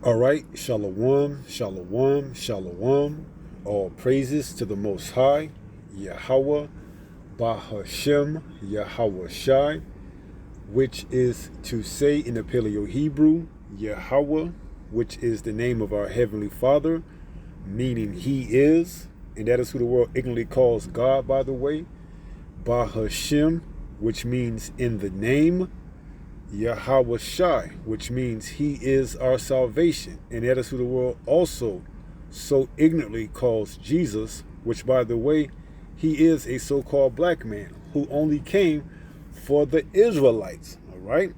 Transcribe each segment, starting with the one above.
All right, shalom, shalom, shalom. All praises to the Most High, Yahweh, Bahashem, Yahweh Shai, which is to say in the Paleo Hebrew, Yahweh, which is the name of our Heavenly Father, meaning He is, and that is who the world ignorantly calls God, by the way. Bahashem, which means in the name. Yahweh Shai, which means He is our salvation, and that is who the world also so ignorantly calls Jesus, which, by the way, He is a so-called black man who only came for the Israelites. All right.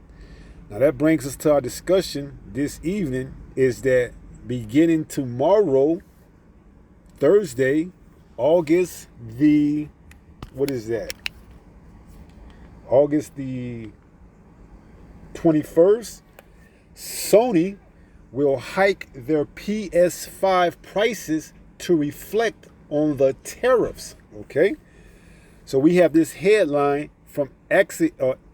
Now that brings us to our discussion this evening, is that beginning tomorrow, Thursday, August the, what is that? August the 21st, Sony will hike their ps5 prices to reflect on the tariffs. Okay, so we have this headline from Axios: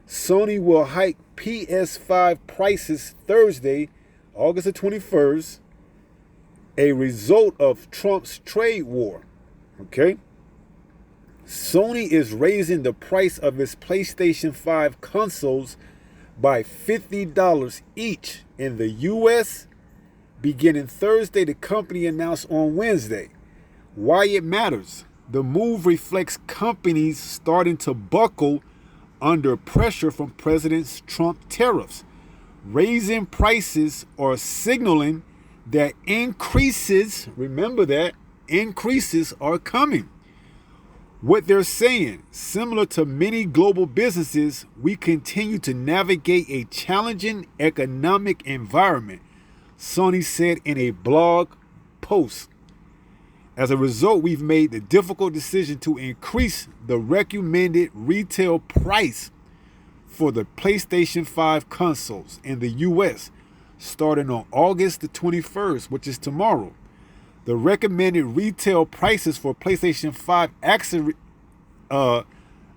Sony will hike ps5 prices Thursday, August the 21st, a result of Trump's trade war. Okay, Sony is raising the price of its PlayStation 5 consoles by $50 each in the US beginning Thursday, the company announced on Wednesday. Why it matters: the move reflects companies starting to buckle under pressure from President Trump tariffs. Raising prices or signaling that increases, remember that, increases are coming. What they're saying: similar to many global businesses, we continue to navigate a challenging economic environment, Sony said in a blog post. As a result, we've made the difficult decision to increase the recommended retail price for the PlayStation 5 consoles in the US starting on August the 21st, which is tomorrow. The recommended retail prices for PlayStation 5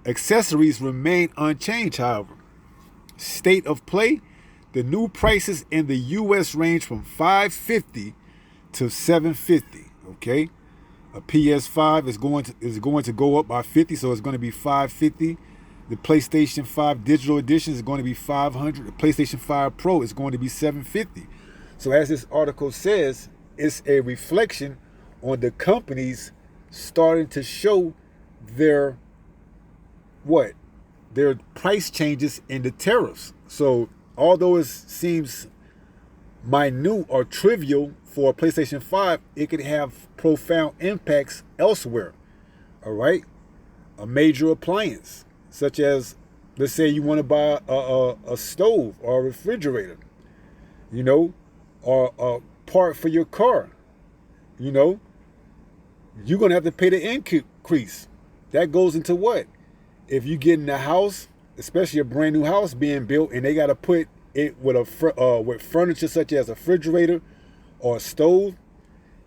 accessories remain unchanged, however. State of play: the new prices in the US range from $550 to $750. Okay, a PS5 is going to go up by 50, so it's going to be $550. The PlayStation 5 Digital Edition is going to be $500. The PlayStation 5 Pro is going to be $750. So as this article says, it's a reflection on the companies starting to show their price changes in the tariffs. So although it seems minute or trivial for PlayStation 5, it can have profound impacts elsewhere. All right, a major appliance such as, let's say you want to buy a stove or a refrigerator, or a part for your car, you're going to have to pay the increase. That goes into what? If you get in a house, especially a brand new house being built, and they got to put it with furniture such as a refrigerator or a stove,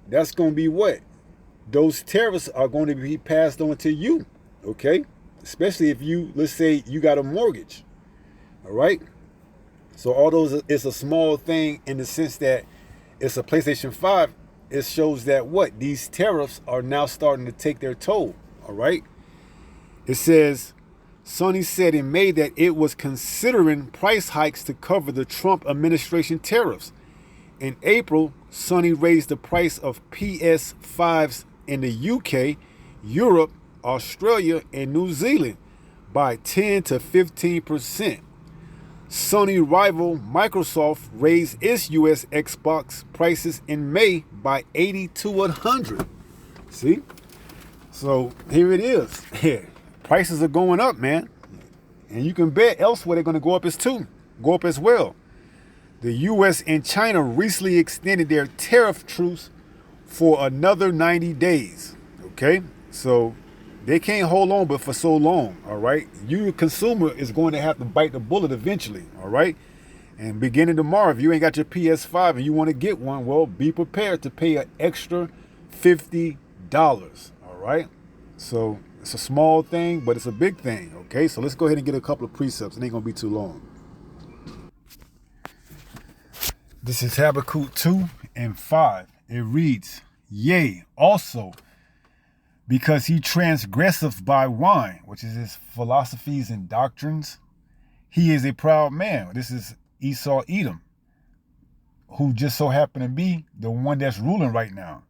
that's going to be what? Those tariffs are going to be passed on to you, okay? Especially if let's say you got a mortgage, all right? So although it's a small thing in the sense that it's a PlayStation 5, it shows that these tariffs are now starting to take their toll, all right? It says, Sony said in May that it was considering price hikes to cover the Trump administration tariffs. In April, Sony raised the price of PS5s in the UK, Europe, Australia, and New Zealand by 10 to 15%. Sony rival Microsoft raised its US Xbox prices in May by 80 to 100. See? So here it is. Prices are going up, man. And you can bet elsewhere they're going to go up as well. The US and China recently extended their tariff truce for another 90 days. Okay? So they can't hold on but for so long, all right? You, the consumer, is going to have to bite the bullet eventually, all right? And beginning tomorrow, if you ain't got your PS5 and you want to get one, well, be prepared to pay an extra $50, all right? So it's a small thing, but it's a big thing, okay? So let's go ahead and get a couple of precepts. It ain't going to be too long. This is Habakkuk 2 and 5. It reads, Yea, also, because he transgresseth by wine, which is his philosophies and doctrines, he is a proud man. This is Esau Edom, who just so happened to be the one that's ruling right now.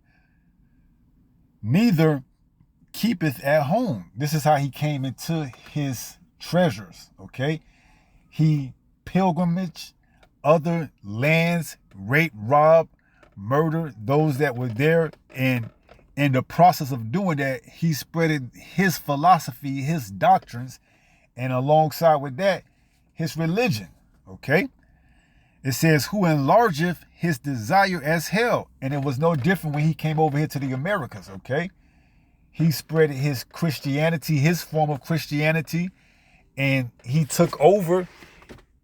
Neither keepeth at home. This is how he came into his treasures, okay? He pilgrimage other lands, rape, rob, murder those that were there, and in the process of doing that, he spreaded his philosophy, his doctrines, and alongside with that, his religion, okay? It says, who enlargeth his desire as hell. And it was no different when he came over here to the Americas, okay? He spread his Christianity, his form of Christianity, and he took over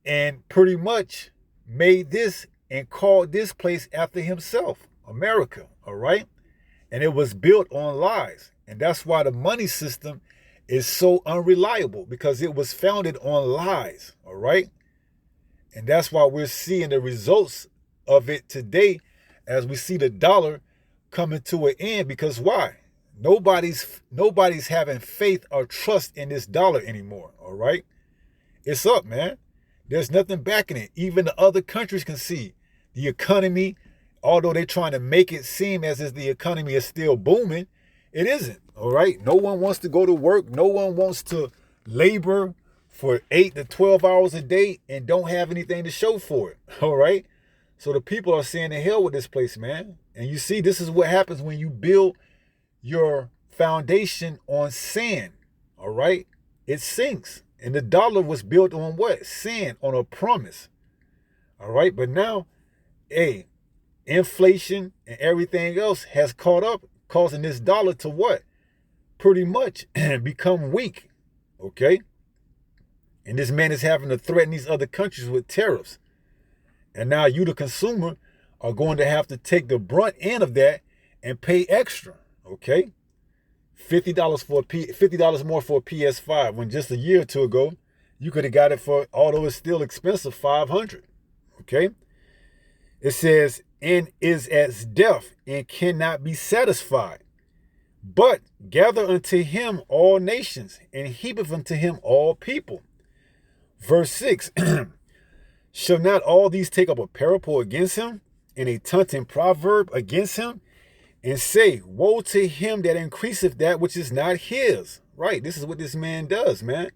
and pretty much made this and called this place after himself, America, all right? And it was built on lies. And that's why the money system is so unreliable, because it was founded on lies, all right? And that's why we're seeing the results of it today as we see the dollar coming to an end. Because why? Nobody's having faith or trust in this dollar anymore, all right? It's up, man. There's nothing backing it. Even the other countries can see the economy, although they're trying to make it seem as if the economy is still booming, it isn't, all right? No one wants to go to work. No one wants to labor for 8 to 12 hours a day and don't have anything to show for it, all right? So the people are saying the hell with this place, man. And you see, this is what happens when you build your foundation on sand, all right? It sinks. And the dollar was built on what? Sand, on a promise, all right? But now, hey, inflation and everything else has caught up, causing this dollar to what? Pretty much become weak, okay? And this man is having to threaten these other countries with tariffs. And now you, the consumer, are going to have to take the brunt end of that and pay extra, okay? $50 more for a ps5, when just a year or two ago, you could have got it for, although it's still expensive, $500, okay? It says, and is as deaf and cannot be satisfied. But gather unto him all nations, and heapeth unto him all people. Verse 6, shall not all these take up a parable against him, and a taunting proverb against him, and say, woe to him that increaseth that which is not his. Right, this is what this man does, man.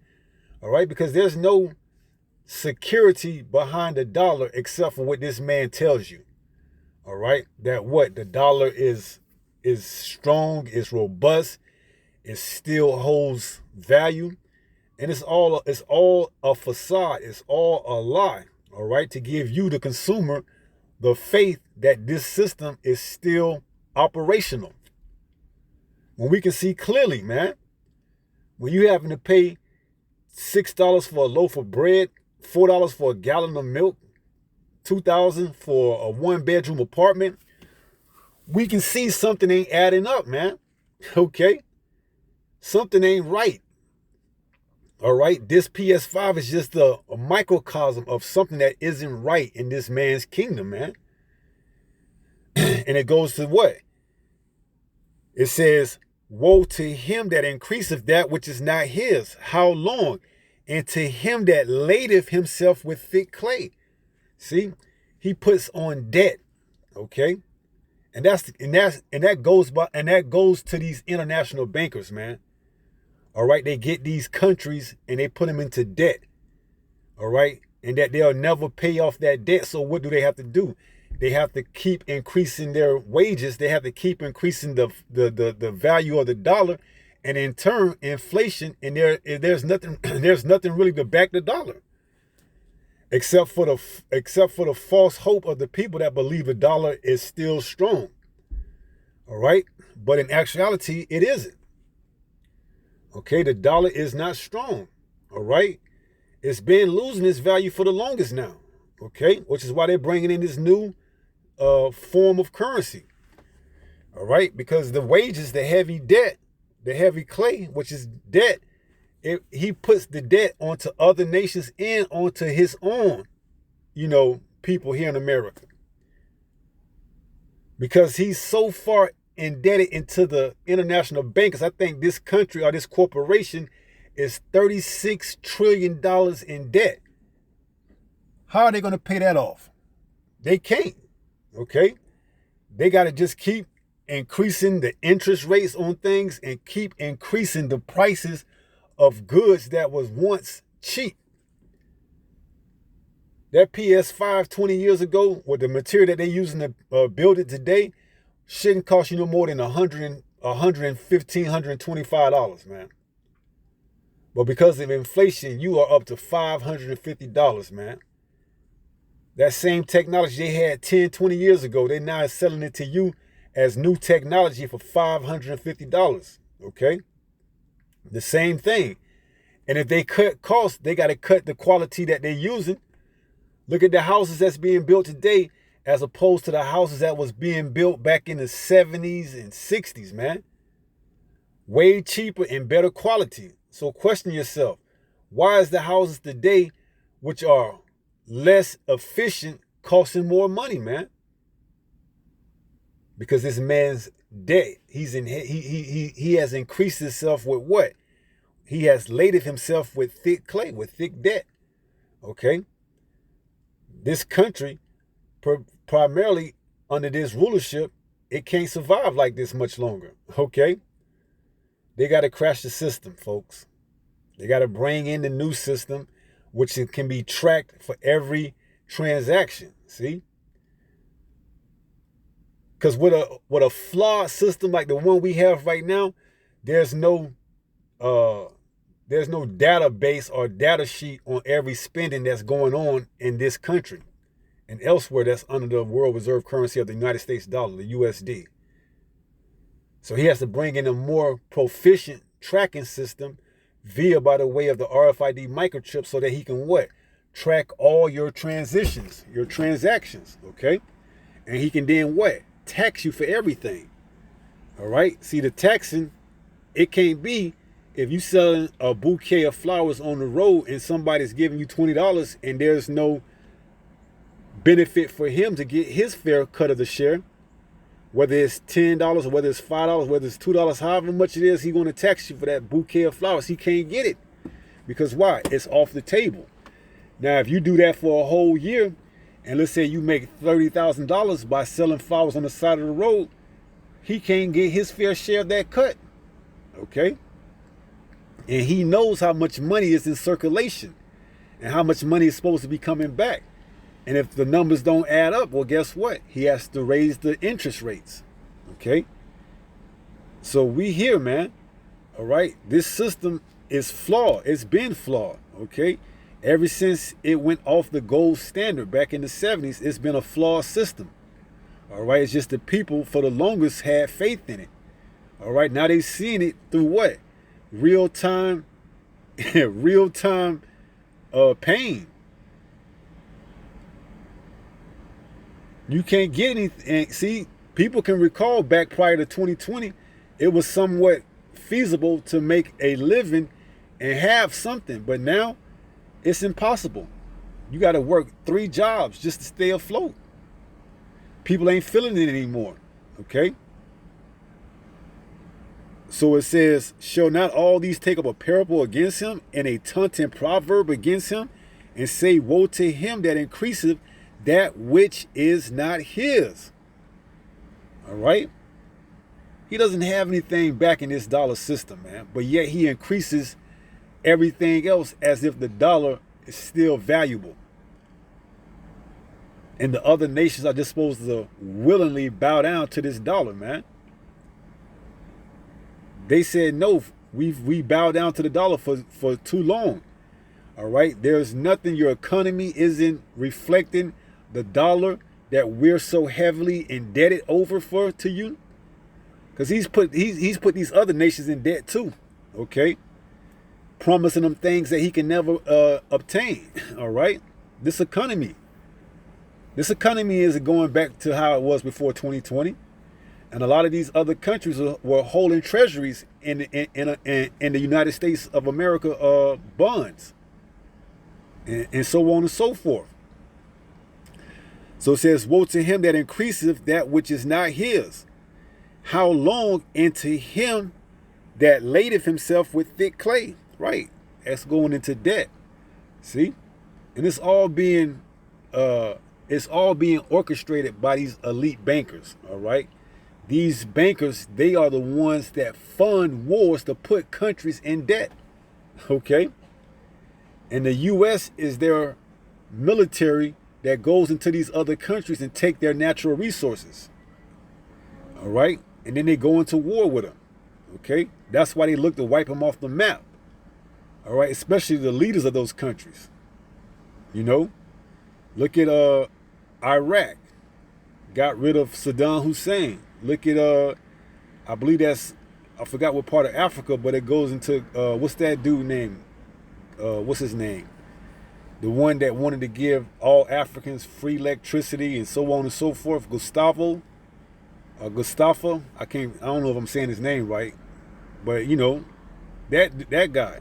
All right, because there's no security behind the dollar except for what this man tells you. All right, that what? The dollar is strong, is robust, it still holds value. And it's all a facade. It's all a lie, all right, to give you, the consumer, the faith that this system is still operational. When we can see clearly, man, when you having to pay $6 for a loaf of bread, $4 for a gallon of milk, $2,000 for a one-bedroom apartment, we can see something ain't adding up, man. Okay? Something ain't right. All right? This PS5 is just a microcosm of something that isn't right in this man's kingdom, man. And it goes to what? It says, woe to him that increaseth that which is not his. How long? And to him that ladeth himself with thick clay. See, he puts on debt. Okay, and that goes to these international bankers, man. All right, they get these countries and they put them into debt. All right, and that they'll never pay off that debt. So what do they have to do? They have to keep increasing their wages. They have to keep increasing the value of the dollar, and in turn, inflation. And there's nothing really to back the dollar, except for the false hope of the people that believe the dollar is still strong. All right, but in actuality, it isn't. Okay, the dollar is not strong. All right, it's been losing its value for the longest now. Okay, which is why they're bringing in this new form of currency. All right, because the wages, the heavy debt, the heavy clay, which is debt, he puts the debt onto other nations and onto his own, people here in America. because he's so far indebted into the international bankers. I think this country or this corporation is $36 trillion in debt. How are they going to pay that off? They can't. Okay? They got to just keep increasing the interest rates on things and keep increasing the prices of goods that was once cheap. That ps5 20 years ago, with the material that they're using to build it today, shouldn't cost you no more than $115, $125, man. But because of inflation, you are up to $550, man. That same technology they had 10, 20 years ago, they're now selling it to you as new technology for $550, okay? The same thing. And if they cut costs, they got to cut the quality that they're using. Look at the houses that's being built today as opposed to the houses that was being built back in the 70s and 60s, man. Way cheaper and better quality. So question yourself, why is the houses today, which are less efficient, costing more money, man? Because this man's debt, he has increased himself with what? He has laded himself with thick clay, with thick debt. Okay? This country, primarily under this rulership, it can't survive like this much longer. Okay? They got to crash the system, folks. They got to bring in the new system, which can be tracked for every transaction. See? Because with a flawed system like the one we have right now, there's no database or data sheet on every spending that's going on in this country and elsewhere that's under the world reserve currency of the United States dollar, the USD. So he has to bring in a more proficient tracking system by the way of the RFID microchip so that he can what? Track all your transitions, your transactions, okay? And he can then what? Tax you for everything. All right? See, the taxing, it can't be if you selling a bouquet of flowers on the road and somebody's giving you $20 and there's no benefit for him to get his fair cut of the share, whether it's $10 or whether it's $5, whether it's $2, however much it is, he's going to tax you for that bouquet of flowers. He can't get it. Because why? It's off the table. Now, if you do that for a whole year, and let's say you make $30,000 by selling flowers on the side of the road, he can't get his fair share of that cut. Okay? And he knows how much money is in circulation and how much money is supposed to be coming back. And if the numbers don't add up, well, guess what? He has to raise the interest rates. Okay? So we here, man. All right? This system is flawed. It's been flawed. Okay? Ever since it went off the gold standard back in the 70s, it's been a flawed system. All right? It's just the people for the longest had faith in it. All right? Now they've seen it through what? Real-time pain. You can't get anything. See, people can recall back prior to 2020, it was somewhat feasible to make a living and have something. But now, it's impossible. You got to work 3 jobs just to stay afloat. People ain't feeling it anymore. Okay? So it says, shall not all these take up a parable against him and a taunting proverb against him, and say, woe to him that increaseth that which is not his. All right? He doesn't have anything back in this dollar system, man. But yet he increases everything else as if the dollar is still valuable. And the other nations are just supposed to willingly bow down to this dollar, man. They said, no, we bow down to the dollar for too long. All right? There's nothing. Your economy isn't reflecting the dollar that we're so heavily indebted over to you. Because he's put these other nations in debt too. Okay? Promising them things that he can never obtain. All right? This economy is going back to how it was before 2020. And a lot of these other countries were holding treasuries in the United States of America bonds. And so on and so forth. So it says, woe to him that increaseth that which is not his. How long? And to him that ladeth himself with thick clay. Right. That's going into debt. See? And it's all being orchestrated by these elite bankers. All right. These bankers, they are the ones that fund wars to put countries in debt. Okay. And the U.S. is their military that goes into these other countries and take their natural resources. All right. And then they go into war with them. Okay. That's why they look to wipe them off the map. All right. Especially the leaders of those countries. You know, look at Iraq. Got rid of Saddam Hussein. Look at I believe that's, I forgot what part of Africa, but it goes into what's that dude name? What's his name? The one that wanted to give all Africans free electricity and so on and so forth. Gustavo. I don't know if I'm saying his name right, but you know, that guy.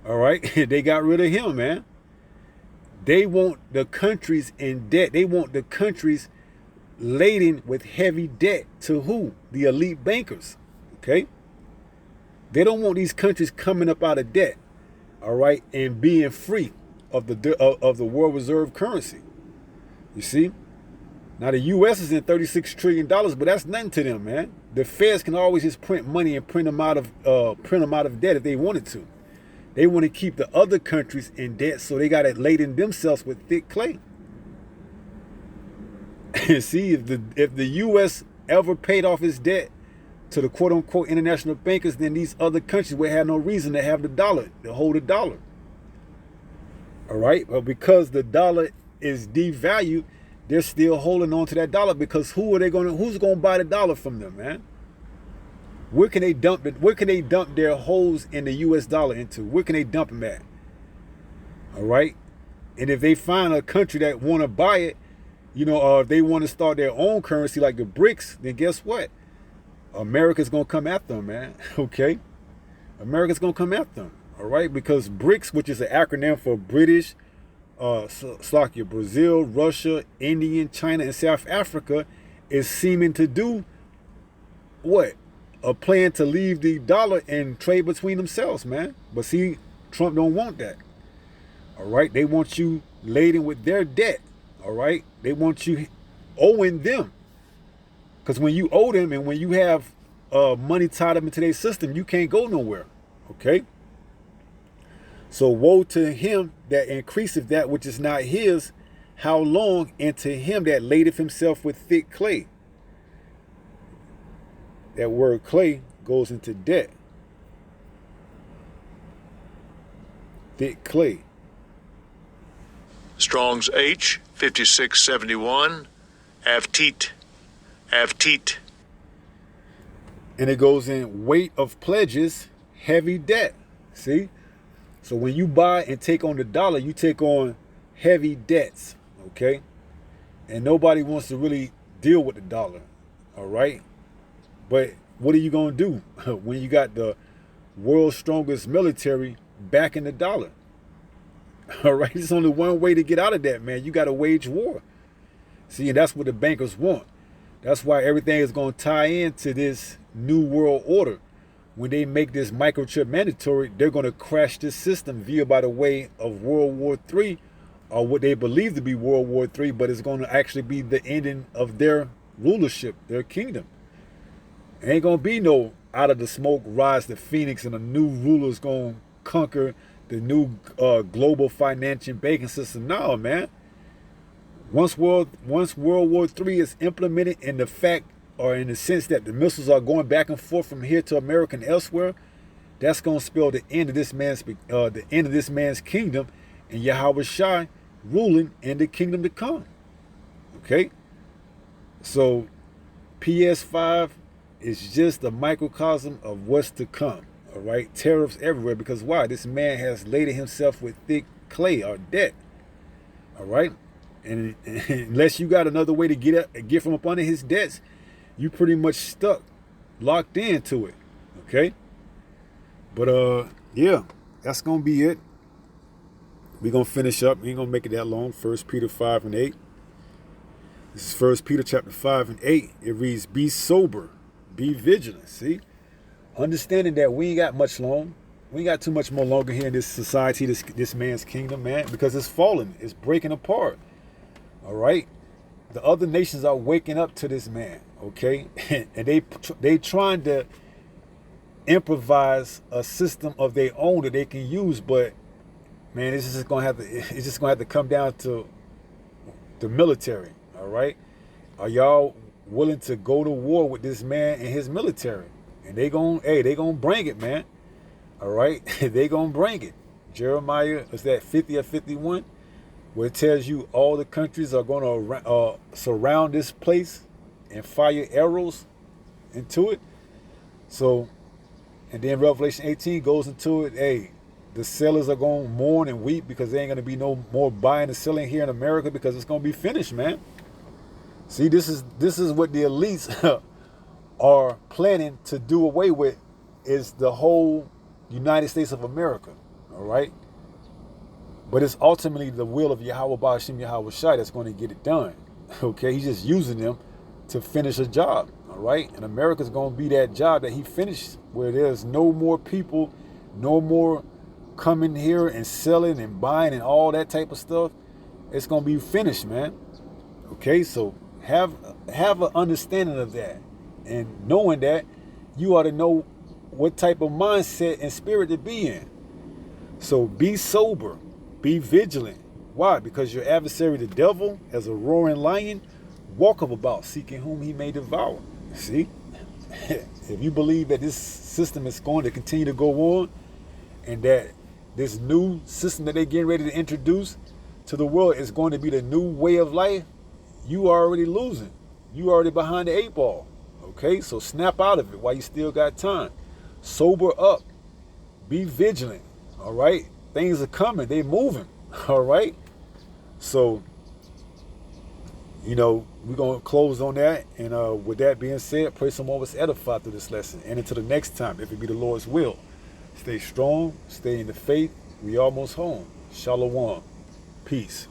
All right, they got rid of him, man. They want the countries in debt. They want the countries laden with heavy debt to who? The elite bankers. Okay. They don't want these countries coming up out of debt. All right, and being free of the world reserve currency. You see? Now the U.S. is in $36 trillion, but that's nothing to them, man. The Feds can always just print money and print them out of debt if they wanted to. They want to keep the other countries in debt, so they got to laden themselves with thick clay. See, if the U.S. ever paid off its debt to the quote unquote international bankers, then these other countries would have no reason to have the dollar, to hold the dollar. All right, but because the dollar is devalued, they're still holding on to that dollar, because who's going to buy the dollar from them, man? Where can they dump it? Where can they dump their holes in the US dollar into? Where can they dump them at? All right. And if they find a country that want to buy it, you know, or if they want to start their own currency like the BRICS, then guess what? America's going to come after them, man. Okay. America's going to come after them. All right. Because BRICS, which is an acronym for British, Brazil, Russia, India, China, and South Africa, is seeming to do what? A plan to leave the dollar and trade between themselves, man. But see, Trump don't want that. All right. They want you laden with their debt. All right. They want you owing them. Because when you owe them and when you have money tied up into their system, you can't go nowhere. Okay. So woe to him that increaseth that which is not his. How long? And to him that ladeth himself with thick clay. That word clay goes into debt. Thick clay. Strong's H 5671. Avteet. And it goes in weight of pledges, heavy debt. See? So when you buy and take on the dollar, you take on heavy debts. Okay? And nobody wants to really deal with the dollar. All right? But what are you going to do when you got the world's strongest military backing the dollar? All right, there's only one way to get out of that, man. You got to wage war. See, and that's what the bankers want. That's why everything is going to tie into this new world order. When they make this microchip mandatory, they're going to crash this system via by the way of World War III, or what they believe to be World War III, but it's going to actually be the ending of their rulership, their kingdom. Ain't gonna be no out of the smoke rise the phoenix and a new ruler's gonna conquer the new global financial banking system. No, man. Once World War III is implemented in the fact, or in the sense that the missiles are going back and forth from here to America and elsewhere, that's gonna spell the end of this man's kingdom, and Yahweh Shai ruling in the kingdom to come. Okay. So ps5 is just a microcosm of what's to come. All right, tariffs everywhere, because why? This man has laden himself with thick clay or debt. All right, and unless you got another way to get from up under his debts, you pretty much stuck, locked into it. Okay, but yeah, that's gonna be it. We're gonna finish up. We ain't gonna make it that long. 1 Peter 5 and 8. This is First Peter chapter 5 and 8. It reads, be sober, be vigilant. See? Understanding that we ain't got much long. We ain't got too much more longer here in this society, this man's kingdom, man, because it's falling. It's breaking apart. All right? The other nations are waking up to this man, okay? And they trying to improvise a system of their own that they can use, but man, it's just gonna have to come down to the military. All right, are y'all willing to go to war with this man and his military? And they gonna bring it, man. All right, they gonna bring it. Jeremiah, is that 50 or 51, where it tells you all the countries are gonna surround this place and fire arrows into it. So, and then Revelation 18 goes into it. Hey, the sellers are going to mourn and weep because there ain't going to be no more buying and selling here in America because it's going to be finished, man. See, this is what the elites are planning to do away with, is the whole United States of America. All right. But it's ultimately the will of Yahweh Ba'ashim Yahweh Shai that's going to get it done. Okay. He's just using them to finish a job. All right. And America's going to be that job that he finished, where there's no more people, no more coming here and selling and buying and all that type of stuff. It's going to be finished, man. Okay. So have an understanding of that, and knowing that, you ought to know what type of mindset and spirit to be in. So be sober, be vigilant. Why? Because your adversary, the devil, as a roaring lion, walketh about, seeking whom he may devour. See, if you believe that this system is going to continue to go on, and that this new system that they're getting ready to introduce to the world is going to be the new way of life, you are already losing. You are already behind the 8 ball. Okay, so snap out of it while you still got time. Sober up. Be vigilant. All right, things are coming. They're moving. All right, so we're going to close on that. And with that being said, pray some more of us edify through this lesson. And until the next time, if it be the Lord's will, stay strong, stay in the faith. We almost home. Shalom. Peace.